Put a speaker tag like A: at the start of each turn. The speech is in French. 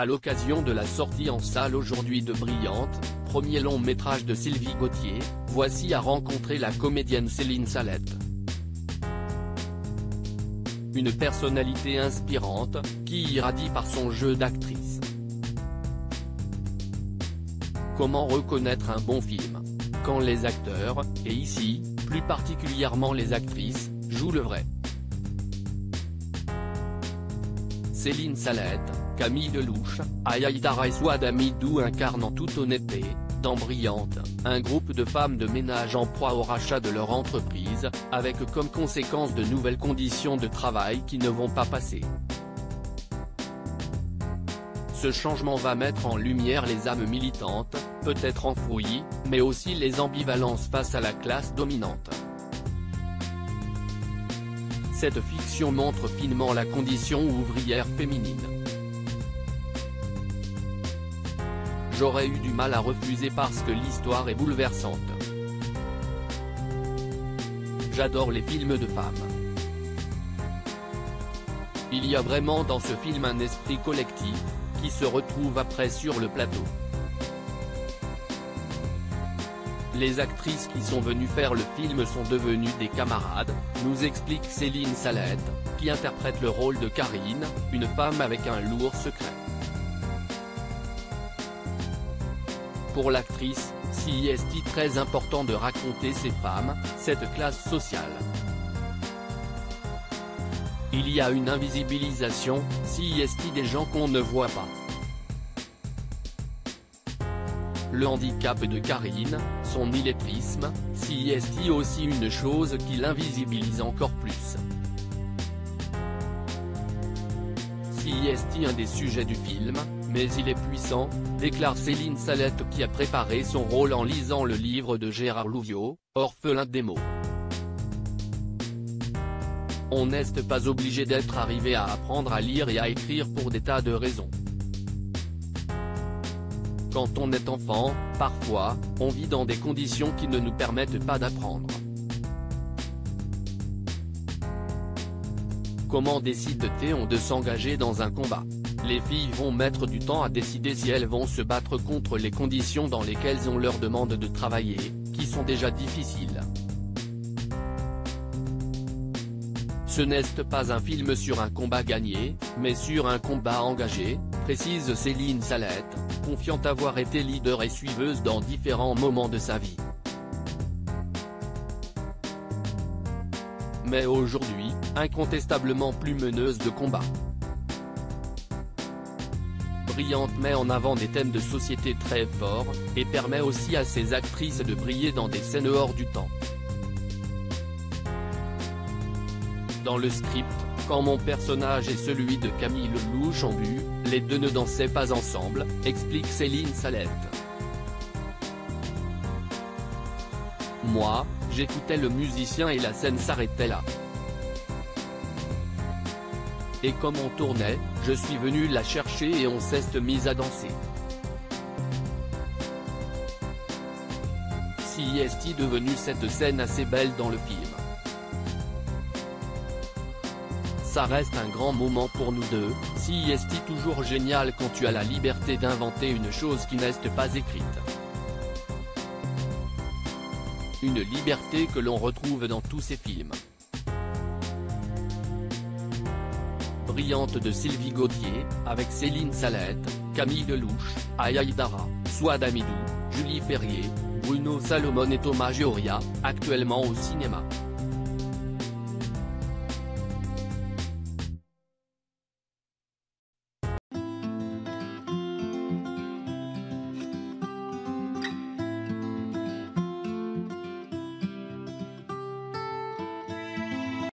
A: À l'occasion de la sortie en salle aujourd'hui de Brillante, premier long métrage de Sylvie Gauthier, Voici a rencontré la comédienne Céline Salette. Une personnalité inspirante, qui irradie par son jeu d'actrice. Comment reconnaître un bon film? Quand les acteurs, et ici, plus particulièrement les actrices, jouent le vrai. Céline Salette, Camille Lelouch, Aya Hidara et Souad Amidou incarnent en toute honnêteté, dans Brillante, un groupe de femmes de ménage en proie au rachat de leur entreprise, avec comme conséquence de nouvelles conditions de travail qui ne vont pas passer. Ce changement va mettre en lumière les âmes militantes, peut-être enfouies, mais aussi les ambivalences face à la classe dominante. Cette fiction montre finement la condition ouvrière féminine. J'aurais eu du mal à refuser parce que l'histoire est bouleversante. J'adore les films de femmes. Il y a vraiment dans ce film un esprit collectif, qui se retrouve après sur le plateau. Les actrices qui sont venues faire le film sont devenues des camarades, nous explique Céline Salette, qui interprète le rôle de Karine, une femme avec un lourd secret. Pour l'actrice, c'est très important de raconter ces femmes, cette classe sociale. Il y a une invisibilisation, des gens qu'on ne voit pas. Le handicap de Karine, son illettrisme, aussi une chose qui l'invisibilise encore plus. Un des sujets du film, mais il est puissant, déclare Céline Salette qui a préparé son rôle en lisant le livre de Gérard Louviot, Orphelin des mots. On n'est pas obligé d'être arrivé à apprendre à lire et à écrire pour des tas de raisons. Quand on est enfant, parfois, on vit dans des conditions qui ne nous permettent pas d'apprendre. Comment décide-t-on de s'engager dans un combat? Les filles vont mettre du temps à décider si elles vont se battre contre les conditions dans lesquelles on leur demande de travailler, qui sont déjà difficiles. Ce n'est pas un film sur un combat gagné, mais sur un combat engagé, précise Céline Salette, confiante avoir été leader et suiveuse dans différents moments de sa vie. Mais aujourd'hui, incontestablement plus meneuse de combat. Brillante met en avant des thèmes de société très forts, et permet aussi à ses actrices de briller dans des scènes hors du temps. Dans le script, quand mon personnage et celui de Camille Lelouch ont bu, les deux ne dansaient pas ensemble, explique Céline Salette. Moi, j'écoutais le musicien et la scène s'arrêtait là. Et comme on tournait, je suis venu la chercher et on s'est mise à danser. Est devenue cette scène assez belle dans le film. Ça reste un grand moment pour nous deux, toujours génial quand tu as la liberté d'inventer une chose qui n'est pas écrite. Une liberté que l'on retrouve dans tous ces films. Brillante de Sylvie Gauthier, avec Céline Salette, Camille Lelouch, Aya Hidara, Souad Amidou, Julie Ferrier, Bruno Salomon et Thomas Gioria, actuellement au cinéma.